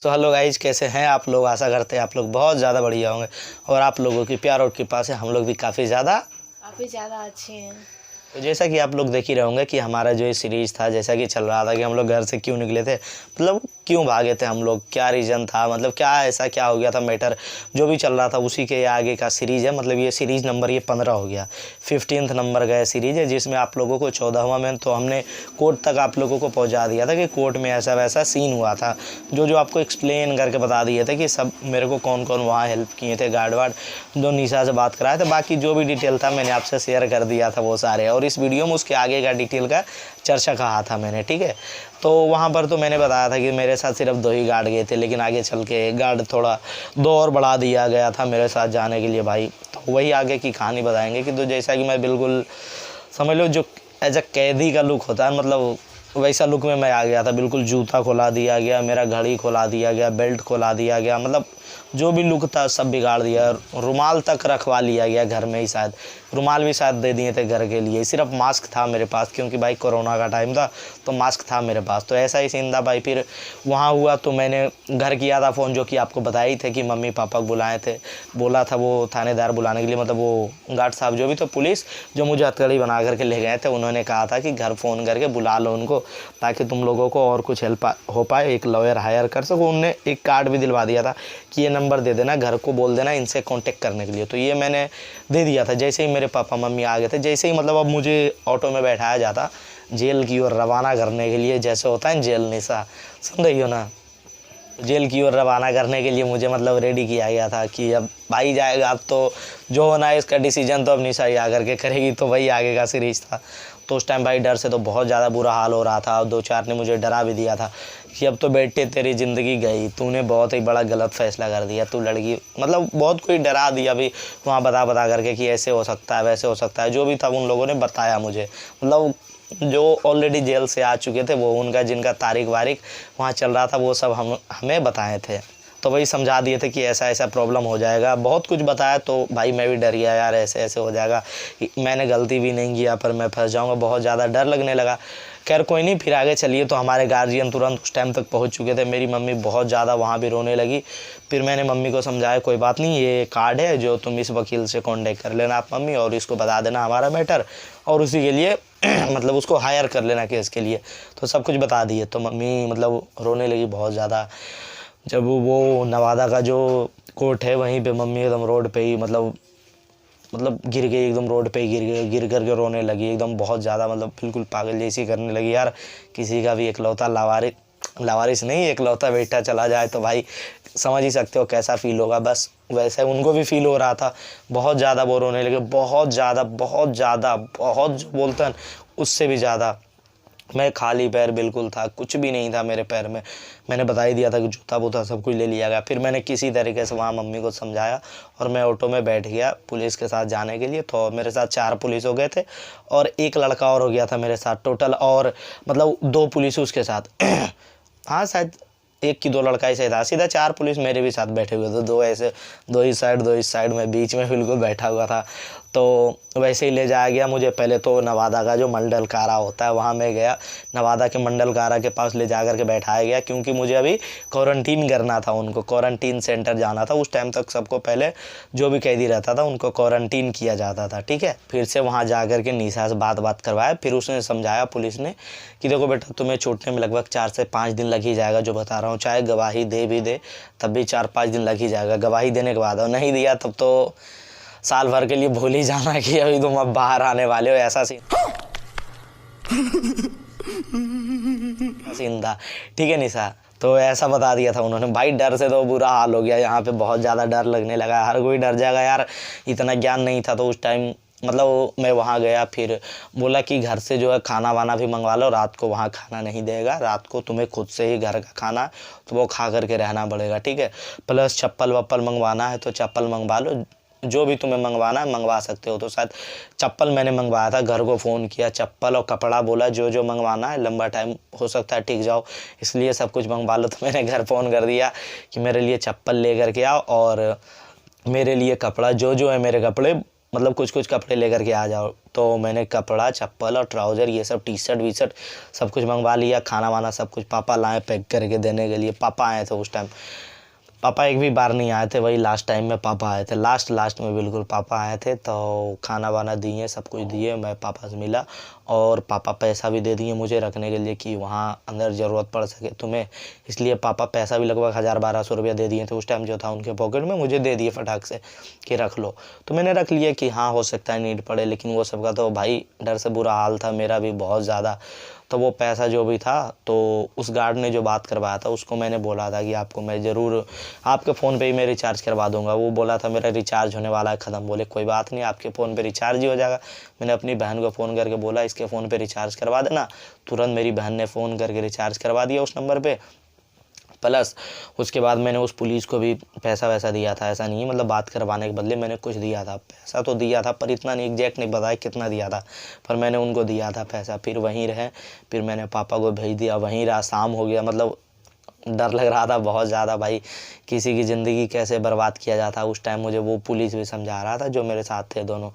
तो hello guys, कैसे हैं आप लोग। आशा करते हैं आप लोग बहुत ज़्यादा बढ़िया होंगे और आप लोगों की प्यार और कृपा से हम लोग भी काफ़ी ज़्यादा अच्छे हैं। तो जैसा कि आप लोग देख ही रहे होंगे कि हमारा जो ये सीरीज़ था, जैसा कि चल रहा था कि हम लोग घर से क्यों निकले थे, मतलब क्यों भागे थे हम लोग, क्या रीज़न था, मतलब क्या ऐसा क्या हो गया था मैटर, जो भी चल रहा था उसी के आगे का सीरीज़ है। मतलब ये सीरीज़ नंबर 15 हो गया, 15th नंबर का सीरीज़ है, जिसमें आप लोगों को 14वां में तो हमने कोर्ट तक आप लोगों को पहुँचा दिया था कि कोर्ट में ऐसा वैसा सीन हुआ था, जो आपको एक्सप्लेन करके बता दिए थे कि सब मेरे को कौन कौन वहाँ हेल्प किए थे, गार्ड वार्ड जो निशा से बात कराए थे, बाकी जो भी डिटेल था मैंने आपसे शेयर कर दिया था वो सारे। और इस वीडियो में उसके आगे का डिटेल का चर्चा कहा था मैंने, ठीक है। तो वहाँ पर तो मैंने बताया था कि मेरे साथ सिर्फ 2 ही गार्ड गए थे, लेकिन आगे चल के गार्ड थोड़ा 2 और बढ़ा दिया गया था मेरे साथ जाने के लिए भाई। तो वही आगे की कहानी बताएंगे कि तो जैसा कि मैं बिल्कुल समझ लो जो एज अ कैदी का लुक होता है, मतलब वैसा लुक में मैं आ गया था। बिल्कुल जूता खोला दिया गया, मेरा घड़ी खोला दिया गया, बेल्ट खोला दिया गया, मतलब जो भी लुक था सब बिगाड़ दिया। रुमाल तक रखवा लिया गया घर में ही, शायद रुमाल भी शायद दे दिए थे घर के लिए, सिर्फ मास्क था मेरे पास क्योंकि भाई कोरोना का टाइम था तो मास्क था मेरे पास। तो ऐसा ही सीन था भाई। फिर वहाँ हुआ तो मैंने घर किया था फ़ोन, जो कि आपको बताई थे कि मम्मी पापा को बुलाए थे, बोला था वो थानेदार बुलाने के लिए, मतलब वो गार्ड साहब जो भी तो पुलिस जो मुझे हथकड़ी बना करके ले गए थे, उन्होंने कहा था कि घर फ़ोन करके बुला लो उनको ताकि तुम लोगों को और कुछ हेल्प हो पाए, एक लॉयर हायर कर सको। उनने एक कार्ड भी दिलवा दिया था कि ये नंबर दे देना, घर को बोल देना इनसे कांटेक्ट करने के लिए। तो ये मैंने दे दिया था। जैसे ही मेरे पापा मम्मी आ गए थे, जैसे ही मतलब अब मुझे ऑटो में बैठाया जाता जेल की ओर रवाना करने के लिए, जैसे होता है जेल निशा, सुन रही हो ना, जेल की ओर रवाना करने के लिए मुझे मतलब रेडी किया गया था कि अब भाई जाएगा, अब तो जो होना है इसका डिसीजन तो अब निशा ही आकर के करेगी। तो वही आगे का सीरीज़ था। तो उस टाइम भाई डर से तो बहुत ज़्यादा बुरा हाल हो रहा था और 2-4 ने मुझे डरा भी दिया था कि अब तो बेटे तेरी ज़िंदगी गई, तूने बहुत ही बड़ा गलत फैसला कर दिया, तू लड़की, मतलब बहुत कोई डरा दिया भी वहाँ बता बता करके कि ऐसे हो सकता है वैसे हो सकता है, जो भी था उन लोगों ने बताया मुझे। मतलब जो ऑलरेडी जेल से आ चुके थे वो, उनका जिनका तारीख वारीख वहाँ चल रहा था वो सब हमें बताए थे। तो वही समझा दिए थे कि ऐसा ऐसा प्रॉब्लम हो जाएगा, बहुत कुछ बताया। तो भाई मैं भी डर गया यार, ऐसे ऐसे हो जाएगा, मैंने गलती भी नहीं किया पर मैं फंस जाऊँगा, बहुत ज़्यादा डर लगने लगा। खैर कोई नहीं, फिर आगे चलिए। तो हमारे गार्जियन तुरंत उस टाइम तक पहुंच चुके थे। मेरी मम्मी बहुत ज़्यादा वहाँ भी रोने लगी। फिर मैंने मम्मी को समझाया कोई बात नहीं, ये कार्ड है जो तुम इस वकील से कांटेक्ट कर लेना आप मम्मी, और इसको बता देना हमारा मैटर, और उसी के लिए मतलब उसको हायर कर लेना केस के लिए। तो सब कुछ बता दिए। तो मम्मी मतलब रोने लगी बहुत ज़्यादा। जब वो नवादा का जो कोर्ट है वहीं पे मम्मी एकदम रोड पे ही मतलब गिर गई, एकदम रोड पे गिर गई, गिर करके रोने लगी एकदम बहुत ज़्यादा, मतलब बिल्कुल पागल जैसी करने लगी। यार किसी का भी इकलौता लावारिस नहीं, इकलौता बेटा चला जाए तो भाई समझ ही सकते हो कैसा फील होगा। बस वैसे उनको भी फील हो रहा था बहुत ज़्यादा। वो रोने लगे बहुत ज़्यादा बहुत ज़्यादा, बहुत जो बोलते हैं उससे भी ज़्यादा। मैं खाली पैर बिल्कुल था, कुछ भी नहीं था मेरे पैर में। मैंने बता ही दिया था कि जूता वूता सब कुछ ले लिया गया। फिर मैंने किसी तरीके से वहाँ मम्मी को समझाया और मैं ऑटो में बैठ गया पुलिस के साथ जाने के लिए। तो मेरे साथ 4 पुलिस हो गए थे और एक लड़का और हो गया था मेरे साथ टोटल, और मतलब 2 पुलिस उसके साथ हाँ शायद 1 की 2 लड़का ही सही था, सीधा 4 पुलिस मेरे भी साथ बैठे हुए थे, 2 ऐसे, 2 इस साइड 2 इस साइड में, बीच में बिल्कुल बैठा हुआ था। तो वैसे ही ले जाया गया मुझे। पहले तो नवादा का जो मंडल कारा होता है वहाँ मैं गया, नवादा के मंडल कारा के पास ले जा कर के बैठाया गया क्योंकि मुझे अभी क्वारंटीन करना था, उनको क्वारंटीन सेंटर जाना था। उस टाइम तक सबको पहले जो भी कैदी रहता था उनको क्वारंटीन किया जाता था, ठीक है। फिर से वहाँ जा कर के निशा से बात करवाया। फिर उसने समझाया पुलिस ने कि देखो बेटा तुम्हें छूटने में लगभग 4 से 5 दिन लग ही जाएगा, जो बता रहा हूँ, चाहे गवाही दे भी दे तब भी 4-5 दिन लग ही जाएगा। गवाही देने के बाद और नहीं दिया तब तो साल भर के लिए भूल ही जाना कि अभी तुम अब बाहर आने वाले हो, ऐसा सीन था, ठीक है निशा। तो ऐसा बता दिया था उन्होंने। भाई डर से तो बुरा हाल हो गया, यहाँ पे बहुत ज़्यादा डर लगने लगा। हर कोई डर जाएगा यार, इतना ज्ञान नहीं था तो उस टाइम। मतलब मैं वहाँ गया, फिर बोला कि घर से जो है खाना वाना भी मंगवा लो, रात को वहाँ खाना नहीं देगा, रात को तुम्हें खुद से ही घर का खाना तो वो खा करके रहना पड़ेगा, ठीक है। प्लस चप्पल वप्पल मंगवाना है तो चप्पल मंगवा लो, जो भी तुम्हें मंगवाना है मंगवा सकते हो। तो शायद चप्पल मैंने मंगवाया था, घर को फ़ोन किया, चप्पल और कपड़ा बोला जो जो मंगवाना है, लंबा टाइम हो सकता है टिक जाओ इसलिए सब कुछ मंगवा लो। तो मैंने घर फ़ोन कर दिया कि मेरे लिए चप्पल ले करके आओ और मेरे लिए कपड़ा जो जो है मेरे कपड़े मतलब कुछ कुछ कपड़े लेकर के आ जाओ। तो मैंने कपड़ा, चप्पल और ट्राउज़र ये सब, टी शर्ट वी शर्ट सब कुछ मंगवा लिया। खाना वाना सब कुछ पापा लाए पैक करके देने के लिए। पापा आए थे उस टाइम, पापा एक भी बार नहीं आए थे, वही लास्ट टाइम में पापा आए थे, लास्ट में बिल्कुल पापा आए थे। तो खाना वाना दिए, सब कुछ दिए, मैं पापा से मिला और पापा पैसा भी दे दिए मुझे रखने के लिए कि वहाँ अंदर ज़रूरत पड़ सके तुम्हें, इसलिए पापा पैसा भी लगभग 1000-1200 रुपया दे दिए थे उस टाइम जो था उनके पॉकेट में, मुझे दे दिए फटाक से कि रख लो। तो मैंने रख लिया कि हाँ हो सकता है नीड पड़े, लेकिन वो सबका तो भाई डर से बुरा हाल था, मेरा भी बहुत ज़्यादा। तो वो पैसा जो भी था, तो उस गार्ड ने जो बात करवाया था उसको मैंने बोला था कि आपको मैं ज़रूर आपके फ़ोन पे ही मैं रिचार्ज करवा दूंगा। वो बोला था मेरा रिचार्ज होने वाला है ख़त्म। बोले कोई बात नहीं, आपके फ़ोन पे रिचार्ज ही हो जाएगा। मैंने अपनी बहन को फ़ोन करके बोला इसके फ़ोन पे रिचार्ज करवा देना। तुरंत मेरी बहन ने फ़ोन करके रिचार्ज करवा दिया उस नंबर पे। प्लस उसके बाद मैंने उस पुलिस को भी पैसा वैसा दिया था, ऐसा नहीं है, मतलब बात करवाने के बदले मैंने कुछ दिया था। पैसा तो दिया था पर इतना नहीं, एग्जैक्ट नहीं बताया कितना दिया था, पर मैंने उनको दिया था पैसा। फिर वहीं रहे, फिर मैंने पापा को भेज दिया, वहीं रहा। शाम हो गया, मतलब डर लग रहा था बहुत ज़्यादा भाई, किसी की ज़िंदगी कैसे बर्बाद किया जाता। उस टाइम मुझे वो पुलिस भी समझा रहा था जो मेरे साथ थे दोनों,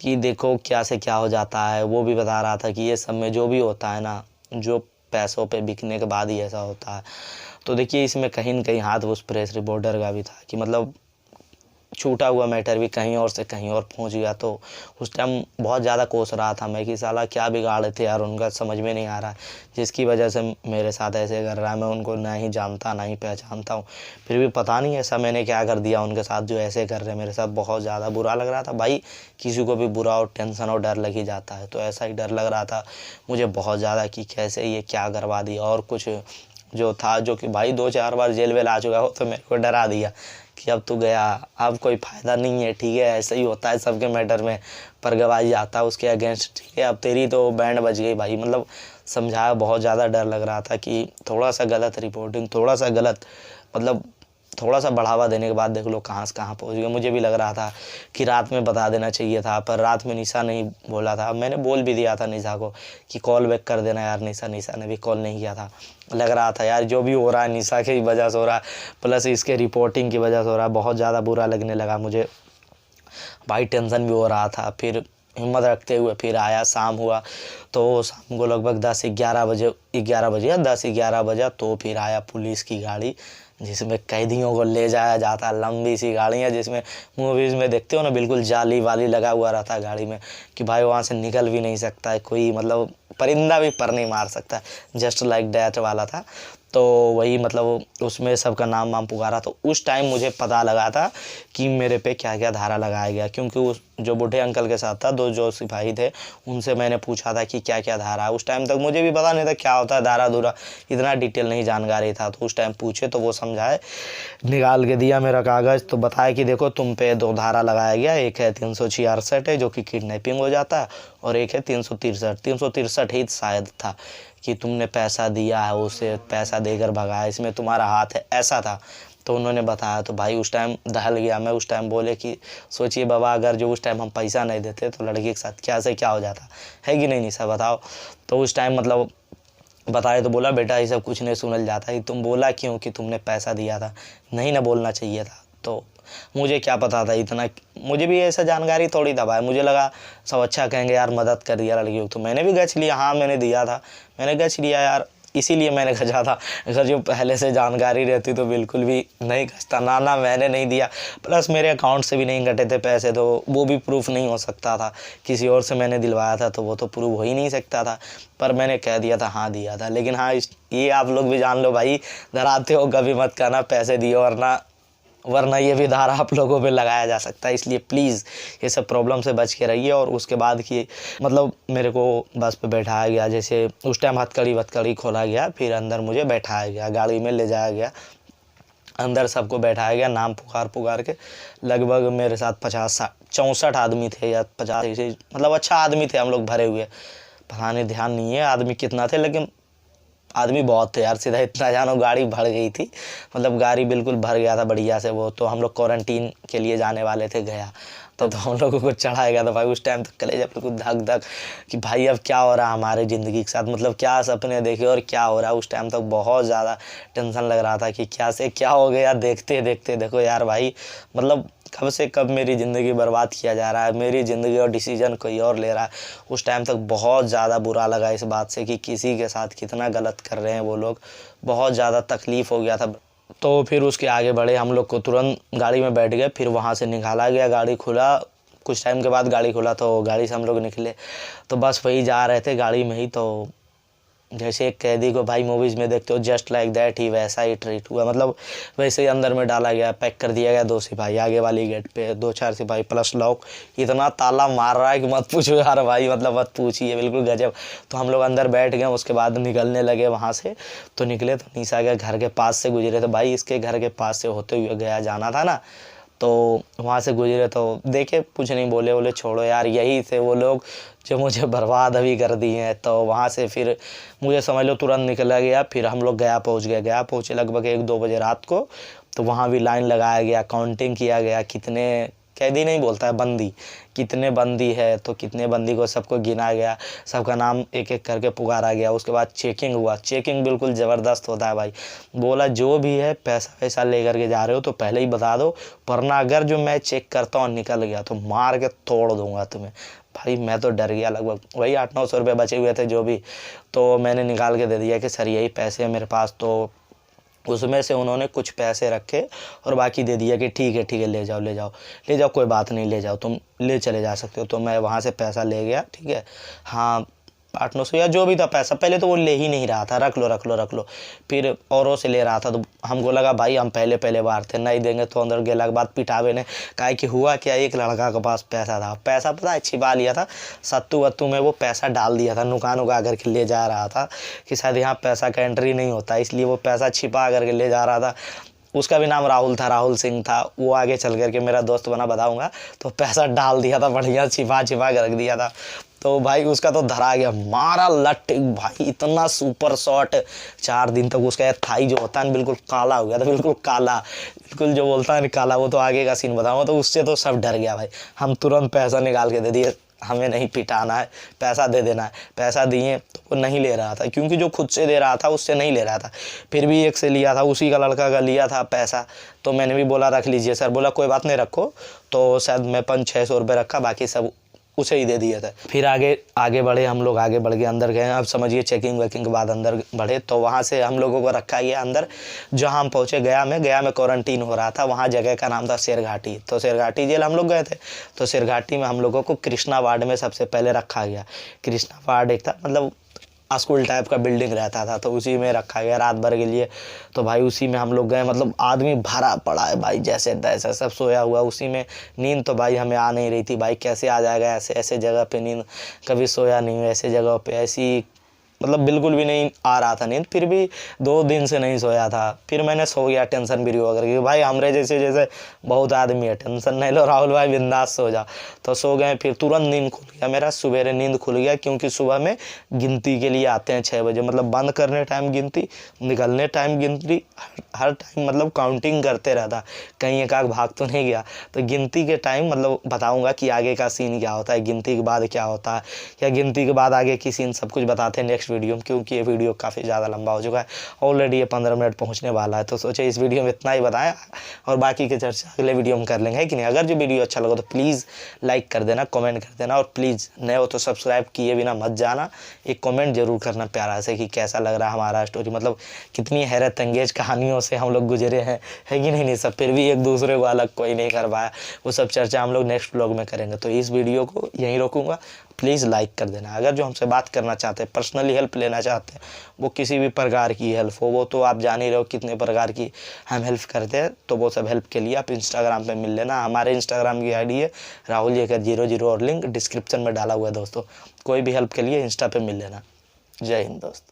कि देखो क्या से क्या हो जाता है। वो भी बता रहा था कि ये सब में जो भी होता है ना, जो पैसों पे बिकने के बाद ही ऐसा होता है। तो देखिए इसमें कहीं न कहीं हाथ उस प्रेस रिपोर्टर का भी था कि मतलब छूटा हुआ मैटर भी कहीं और से कहीं और पहुंच गया। तो उस टाइम बहुत ज़्यादा कोस रहा था मैं कि साला क्या बिगाड़े थे यार, उनका समझ में नहीं आ रहा है जिसकी वजह से मेरे साथ ऐसे कर रहा है। मैं उनको ना ही जानता ना ही पहचानता हूँ, फिर भी पता नहीं ऐसा मैंने क्या कर दिया उनके साथ जो ऐसे कर रहे हैं मेरे साथ। बहुत ज़्यादा बुरा लग रहा था भाई, किसी को भी बुरा और टेंशन और डर लग ही जाता है, तो ऐसा ही डर लग रहा था मुझे बहुत ज़्यादा कि कैसे ये क्या करवा दिया। और कुछ जो था, जो कि भाई 2-4 बार जेल वेल आ चुका हो, तो मेरे को डरा दिया कि अब तू गया, अब कोई फ़ायदा नहीं है, ठीक है, ऐसे ही होता है सबके मैटर में, पर गवाही आता है उसके अगेंस्ट, ठीक है, अब तेरी तो बैंड बज गई भाई। मतलब समझाया, बहुत ज़्यादा डर लग रहा था कि थोड़ा सा गलत रिपोर्टिंग, थोड़ा सा गलत, मतलब थोड़ा सा बढ़ावा देने के बाद देख लो कहाँ से कहाँ पहुँच गया। मुझे भी लग रहा था कि रात में बता देना चाहिए था, पर रात में निशा नहीं बोला था। मैंने बोल भी दिया था निशा को कि कॉल बैक कर देना यार निशा, निशा ने भी कॉल नहीं किया था। लग रहा था यार जो भी हो रहा है निशा की वजह से हो रहा है, प्लस इसके रिपोर्टिंग की वजह से हो रहा है। बहुत ज़्यादा बुरा लगने लगा मुझे भाई, टेंशन भी हो रहा था। फिर हिम्मत रखते हुए फिर आया, शाम हुआ, तो शाम को लगभग 10-11 बजे या 10-11 बजा, तो फिर आया पुलिस की गाड़ी जिसमें कैदियों को ले जाया जाता है। लंबी सी गाड़ी है जिसमें मूवीज़ में देखते हो ना, बिल्कुल जाली वाली लगा हुआ रहता है गाड़ी में कि भाई वहाँ से निकल भी नहीं सकता है कोई, मतलब परिंदा भी पर नहीं मार सकता, जस्ट लाइक डैट वाला था। तो वही मतलब उसमें सबका नाम वाम पुकारा। तो उस टाइम मुझे पता लगा था कि मेरे पे क्या क्या धारा लगाया गया, क्योंकि उस जो बूढ़े अंकल के साथ था, दो जो सिपाही थे, उनसे मैंने पूछा था कि क्या क्या धारा है। उस टाइम तक मुझे भी पता नहीं था क्या होता है धारा धूरा, इतना डिटेल नहीं जानकारी था। तो उस टाइम पूछे तो वो समझाए, निकाल के दिया मेरा कागज़, तो बताया कि देखो तुम पे 2 धारा लगाया गया, एक है 366 है जो कि किडनैपिंग हो जाता है, और एक है 363 ही शायद था कि तुमने पैसा दिया है, उसे पैसा देकर भगाया, इसमें तुम्हारा हाथ है, ऐसा था। तो उन्होंने बताया। तो भाई उस टाइम दहल गया मैं। उस टाइम बोले कि सोचिए बाबा, अगर जो उस टाइम हम पैसा नहीं देते तो लड़की के साथ क्या से क्या हो जाता है कि नहीं निशा, बताओ। तो उस टाइम मतलब बताए तो बोला बेटा ये सब कुछ नहीं सुनल जाता है, तुम बोला क्यों कि तुमने पैसा दिया था, नहीं ना बोलना चाहिए था। तो मुझे क्या पता था इतना, मुझे भी ऐसा जानकारी थोड़ी था भाई, मुझे लगा सब अच्छा कहेंगे यार मदद कर दिया लड़कियों, तो मैंने भी गच लिया, हाँ मैंने दिया था, मैंने गच लिया यार, इसीलिए मैंने गचा था। अगर जो पहले से जानकारी रहती तो बिल्कुल भी नहीं गचता, ना मैंने नहीं दिया, प्लस मेरे अकाउंट से भी नहीं कटे थे पैसे, तो वो भी प्रूफ नहीं हो सकता था, किसी और से मैंने दिलवाया था तो वो तो प्रूफ हो ही नहीं सकता था, पर मैंने कह दिया था हाँ दिया था। लेकिन हाँ ये आप लोग भी जान लो भाई, डराते हो कभी मत कहना पैसे दिए, वरना ये भी धारा आप लोगों पे लगाया जा सकता है। इसलिए प्लीज़ ये सब प्रॉब्लम से बच के रहिए। और उसके बाद की मतलब मेरे को बस पे बैठाया गया, जैसे उस टाइम हथकड़ी खोला गया, फिर अंदर मुझे बैठाया गया, गाड़ी में ले जाया गया, अंदर सबको बैठाया गया, नाम पुकार के। लगभग मेरे साथ 64 आदमी थे या 50, मतलब अच्छा आदमी थे हम लोग भरे हुए, पता नहीं ध्यान नहीं है आदमी कितना थे, लेकिन आदमी बहुत थे यार, सीधा इतना जानो गाड़ी भर गई थी, मतलब गाड़ी बिल्कुल भर गया था बढ़िया से। वो तो हम लोग क्वारंटीन के लिए जाने वाले थे गया, तो हम लोगों को चढ़ाया गया था भाई। उस टाइम तक कलेजा बिल्कुल धक धक कि भाई अब क्या हो रहा है हमारे ज़िंदगी के साथ, मतलब क्या सपने देखे और क्या हो रहा है। उस टाइम तक बहुत ज़्यादा टेंशन लग रहा था कि क्या से क्या हो गया। देखते देखते देखो यार भाई, मतलब कब से कब मेरी ज़िंदगी बर्बाद किया जा रहा है, मेरी ज़िंदगी और डिसीजन कोई और ले रहा है। उस टाइम तक बहुत ज़्यादा बुरा लगा इस बात से कि किसी के साथ कितना गलत कर रहे हैं वो लोग। बहुत ज़्यादा तकलीफ़ हो गया था। तो फिर उसके आगे बढ़े, हम लोग को तुरंत गाड़ी में बैठ गए, फिर वहाँ से निकाला गया। गाड़ी खुला, कुछ टाइम के बाद गाड़ी खुला तो गाड़ी से हम लोग निकले। तो बस वही जा रहे थे गाड़ी में ही, तो जैसे एक कैदी को भाई मूवीज़ में देखते हो जस्ट लाइक दैट ही वैसा ही ट्रीट हुआ। मतलब वैसे ही अंदर में डाला गया, पैक कर दिया गया। 2 सिपाही आगे वाली गेट पे, 2-4 सिपाही प्लस लॉक। इतना ताला मार रहा है कि मत पूछो यार भाई, मतलब मत पूछिए, बिल्कुल गजब। तो हम लोग अंदर बैठ गए, उसके बाद निकलने लगे वहाँ से। तो निकले तो निशा के घर के पास से गुजरे थे भाई, इसके घर के पास से होते हुए गया जाना था ना, तो वहाँ से गुजरे तो देखे, कुछ नहीं बोले, बोले छोड़ो यार, यही थे वो लोग जो मुझे बर्बाद अभी कर दिए हैं। तो वहाँ से फिर मुझे समझ लो तुरंत निकला गया। फिर हम लोग गया पहुँच गए, गया पहुँचे लगभग 1-2 बजे रात को। तो वहाँ भी लाइन लगाया गया, काउंटिंग किया गया, कितने कैदी नहीं बोलता है, बंदी, कितने बंदी है, तो कितने बंदी को सबको गिना गया, सबका नाम एक एक करके पुकारा गया। उसके बाद चेकिंग हुआ। चेकिंग बिल्कुल ज़बरदस्त होता है भाई। बोला जो भी है पैसा वैसा ले करके जा रहे हो तो पहले ही बता दो, वरना अगर जो मैं चेक करता हूँ निकल गया तो मार के तोड़ दूंगा तुम्हें। भाई मैं तो डर गया, लगभग वही 800-900 रुपये बचे हुए थे जो भी। तो मैंने निकाल के दे दिया कि सर यही पैसे हैं मेरे पास। तो उसमें से उन्होंने कुछ पैसे रखे और बाकी दे दिया कि ठीक है ले जाओ ले जाओ ले जाओ, कोई बात नहीं, ले जाओ, तुम ले चले जा सकते हो। तो मैं वहाँ से पैसा ले गया, ठीक है, हाँ 800-900 या जो भी था पैसा। पहले तो वो ले ही नहीं रहा था, रख लो रख लो रख लो। फिर औरों से ले रहा था, तो हमको लगा भाई हम पहले बार थे, नहीं देंगे तो अंदर गेला के बाद पिटावे ने। कहा कि हुआ क्या, एक लड़का के पास पैसा था, पैसा पता है छिपा लिया था, सत्तू वत्तू में वो पैसा डाल दिया था, नुका नुका करके ले जा रहा था कि शायद यहाँ पैसा का एंट्री नहीं होता, इसलिए वो पैसा छिपा करके ले जा रहा था। उसका भी नाम राहुल था, राहुल सिंह था। वो आगे चल करके मेरा दोस्त बना, बताऊंगा। तो पैसा डाल दिया था, बढ़िया छिपा छिपा के रख दिया था। तो भाई उसका तो धरा गया, मारा लट भाई, इतना सुपर शॉट। 4 दिन तक उसका थाई जो होता है बिल्कुल काला हो गया था, बिल्कुल काला, बिल्कुल जो बोलता है ना काला। वो तो आगे का सीन बताऊंगा। तो उससे तो सब डर गया भाई। हम तुरंत पैसा निकाल के दे दिए, हमें नहीं पिटाना है, पैसा दे देना है। पैसा दिए तो वो नहीं ले रहा था, क्योंकि जो खुद से दे रहा था उससे नहीं ले रहा था। फिर भी एक से लिया था, उसी का लड़का का लिया था पैसा। तो मैंने भी बोला रख लीजिए सर, बोला कोई बात नहीं रखो। तो शायद मैं 500-600 रुपये रखा, बाकी सब उसे ही दे दिया था। फिर आगे बढ़े हम लोग, आगे बढ़ के अंदर गए। अब समझिए चेकिंग वेकिंग के बाद अंदर बढ़े। तो वहाँ से हम लोगों को रखा गया अंदर। जहाँ हम पहुँचे गया में क्वारंटीन हो रहा था। वहाँ जगह का नाम था शेरघाटी। तो शेरघाटी जेल हम लोग गए थे। तो शेरघाटी में हम लोगों को कृष्णा वार्ड में सबसे पहले रखा गया। कृष्णा वार्ड एक था, मतलब स्कूल टाइप का बिल्डिंग रहता था, तो उसी में रखा गया रात भर के लिए। तो भाई उसी में हम लोग गए, मतलब आदमी भरा पड़ा है भाई, जैसे तैसे सब सोया हुआ उसी में। नींद तो भाई हमें आ नहीं रही थी भाई, कैसे आ जाएगा ऐसे ऐसे जगह पे नींद, कभी सोया नहीं हूँ ऐसे जगह पे, ऐसी मतलब बिल्कुल भी नहीं आ रहा था नींद। फिर भी 2 दिन से नहीं सोया था। फिर मैंने सो गया टेंशन फ्री होकर के, भाई हमरे जैसे बहुत आदमी है, टेंशन नहीं लो राहुल भाई, बिंदास सो जा। तो सो गए। फिर तुरंत नींद खुल गया मेरा, सवेरे नींद खुल गया, क्योंकि सुबह में गिनती के लिए आते हैं 6 बजे, मतलब बंद करने टाइम गिनती, निकलने टाइम गिनती, हर टाइम मतलब काउंटिंग करते रहता, कहीं एक आग भाग तो नहीं गया। तो गिनती के टाइम मतलब बताऊँगा कि आगे का सीन क्या होता है, गिनती के बाद क्या होता है, या गिनती के बाद आगे की सीन, सब कुछ बताते हैं नेक्स्ट वीडियो में, क्योंकि ये वीडियो काफ़ी ज़्यादा लंबा हो चुका है ऑलरेडी, ये 15 मिनट पहुंचने वाला है। तो सोचे इस वीडियो में इतना ही बताएं, और बाकी की चर्चा अगले वीडियो में कर लेंगे, है कि नहीं। अगर जो वीडियो अच्छा लगा तो प्लीज़ लाइक कर देना, कमेंट कर देना, और प्लीज़ नए हो तो सब्सक्राइब किए बिना मत जाना। एक कमेंट जरूर करना प्यारा से कि कैसा लग रहा है हमारा स्टोरी, मतलब कितनी हैरत अंगेज कहानियों से हम लोग गुजरे हैं, है कि नहीं सब। फिर भी एक दूसरे को अलग कोई नहीं कर पाया, वो सब चर्चा हम लोग नेक्स्ट ब्लॉग में करेंगे। तो इस वीडियो को यहीं रोकूंगा, प्लीज़ लाइक कर देना। अगर जो हमसे बात करना चाहते हैं, पर्सनली हेल्प लेना चाहते हैं, वो किसी भी प्रकार की हेल्प हो, वो तो आप जान ही रहे हो कितने प्रकार की हम हेल्प करते हैं। तो वो सब हेल्प के लिए आप इंस्टाग्राम पे मिल लेना। हमारे इंस्टाग्राम की आईडी है rahul_00 और लिंक डिस्क्रिप्शन में डाला हुआ है दोस्तों। कोई भी हेल्प के लिए इंस्टा पे मिल लेना। जय हिंद दोस्त।